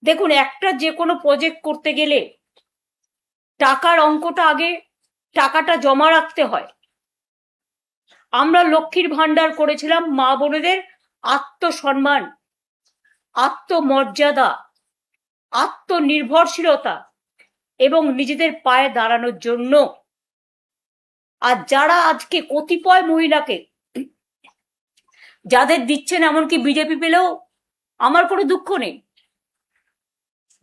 দেখুন, একটা যে কোনো প্রজেক্ট করতে গেলে টাকার অঙ্কটা আগে টাকাটা জমা রাখতে হয়। আমরা লক্ষ্মীর ভান্ডার করেছিলাম মা বোনেদের আত্মসম্মান, আত্মমর্যাদা, আত্মনির্ভরশীলতা এবং নিজেদের পায়ে দাঁড়ানোর জন্য। আর যারা আজকে কতিপয় মহিলাকে যাদের দিচ্ছেন, এমনকি বিজেপি পেলেও আমার কোনো দুঃখ নেই,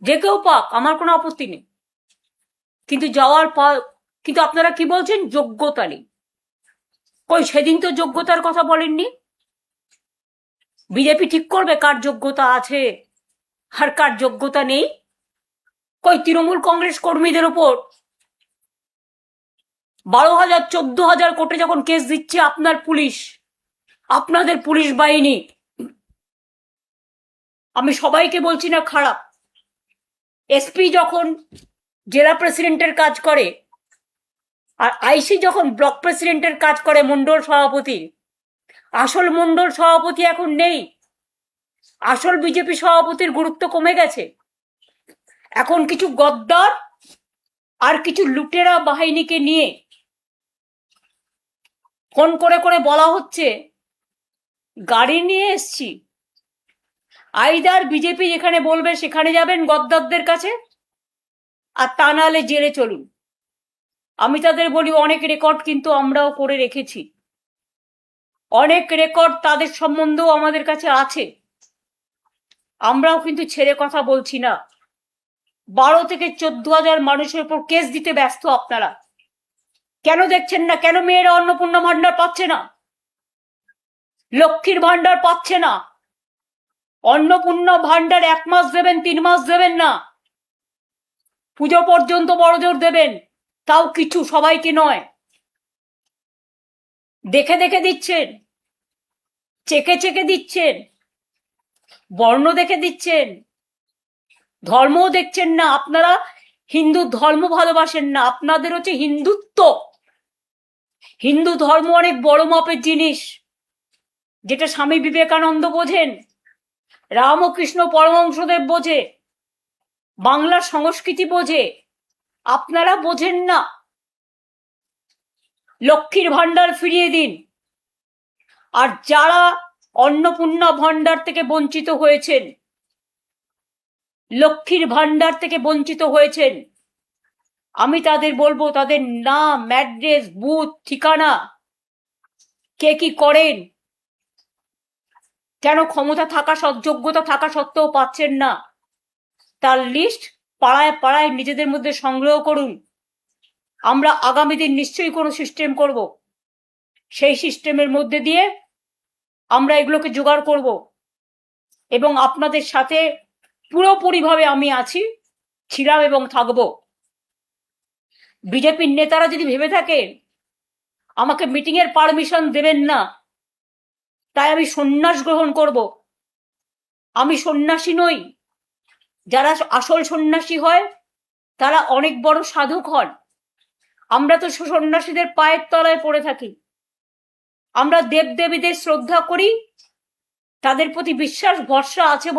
যে কেউ পাক, আমার কোনো আপত্তি নেই, কিন্তু কিন্তু আপনারা কি বলছেন? যোগ্যতা নেই। কই, সেদিন তো যোগ্যতার কথা বলেননি। বিজেপি ঠিক করবে কার যোগ্যতা আছে আর কার যোগ্যতা নেই। কই, তৃণমূল কংগ্রেস কর্মীদের উপর 12,000 14,000 কোটি যখন কেস দিচ্ছে আপনার পুলিশ, আপনাদের পুলিশ বাহিনী, আমি সবাইকে বলছি না খারাপ, এসপি যখন জেলা প্রেসিডেন্টের কাজ করে আর আইসি যখন ব্লক প্রেসিডেন্টের কাজ করে, মন্ডল সভাপতি, আসল মন্ডল সভাপতি এখন নেই। আসল বিজেপি সভাপতির গুরুত্ব কমে গেছে। এখন কিছু গদ্দার আর কিছু লুটেরা বাহিনীকে নিয়ে ফোন করে করে বলা হচ্ছে গাড়ি নিয়ে এসছি, আইদার বিজেপি যেখানে বলবে সেখানে যাবেন গদ্দারদের কাছে, আর তা নাহলে জেলে চলুন। আমি তাদের বলি, অনেক রেকর্ড কিন্তু আমরাও করে রেখেছি, অনেক রেকর্ড তাদের সম্বন্ধেও আমাদের কাছে আছে, আমরাও কিন্তু ছেড়ে কথা বলছি না। 12 থেকে 14,000 মানুষের উপর কেস দিতে ব্যস্ত আপনারা। কেন দেখছেন না? কেন মেয়েরা অন্নপূর্ণা ভান্ডার পাচ্ছে না, লক্ষ্মীর ভান্ডার পাচ্ছে না? অন্নপূর্ণা ভান্ডার 1 মাস দেবেন, 3 মাস দেবেন না, পুজো পর্যন্ত বড়জোর দেবেন, তাও কিছু, সবাইকে নয়। দেখে দেখে দিচ্ছেন, চেকে চেকে দিচ্ছেন, বর্ণ দেখে দিচ্ছেন, ধর্মও দেখছেন না। আপনারা হিন্দু ধর্ম ভালোবাসেন না, আপনাদের হচ্ছে হিন্দুত্ব। হিন্দু ধর্ম অনেক বড় মাপের জিনিস, যেটা স্বামী বিবেকানন্দ বোঝেন, রামকৃষ্ণ পরমহংসদেব বোঝে, বাংলার সংস্কৃতি বোঝে, আপনারা বোঝেন না। লক্ষ্মীর ভান্ডার ফিরিয়ে দিন। আর যারা অন্নপূর্ণা ভান্ডার থেকে বঞ্চিত হয়েছেন, লক্ষ্মীর ভান্ডার থেকে বঞ্চিত হয়েছেন, আমি তাদের বলবো, তাদের নাম, অ্যাড্রেস, বুথ, ঠিকানা, কে কি করেন, কেন ক্ষমতা থাকা, যোগ্যতা থাকা সত্ত্বেও পাচ্ছেন না, তার লিস্ট পাড়ায় পাড়ায় নিজেদের মধ্যে সংগ্রহ করুন। আমরা আগামী দিন নিশ্চয়ই কোনো সিস্টেম করব, সেই সিস্টেমের মধ্যে দিয়ে আমরা এগুলোকে জোগাড় করব, এবং আপনাদের সাথে পুরোপুরিভাবে আমি আছি, ছিলাম এবং থাকব। বিজেপির নেতারা যদি ভেবে থাকেন আমাকে মিটিং এর পারমিশন দেবেন না, তাই আমি সন্ন্যাস গ্রহণ করব, আমি সন্ন্যাসী নই। যারা আসল সন্ন্যাসী হয় তারা অনেক বড় সাধক হন। আমরা তো সন্ন্যাসীদের পায়ের তলায় পড়ে থাকি। আমরা দেবদেবীদের শ্রদ্ধা করি, তাদের প্রতি বিশ্বাস ভরসা আছে বলে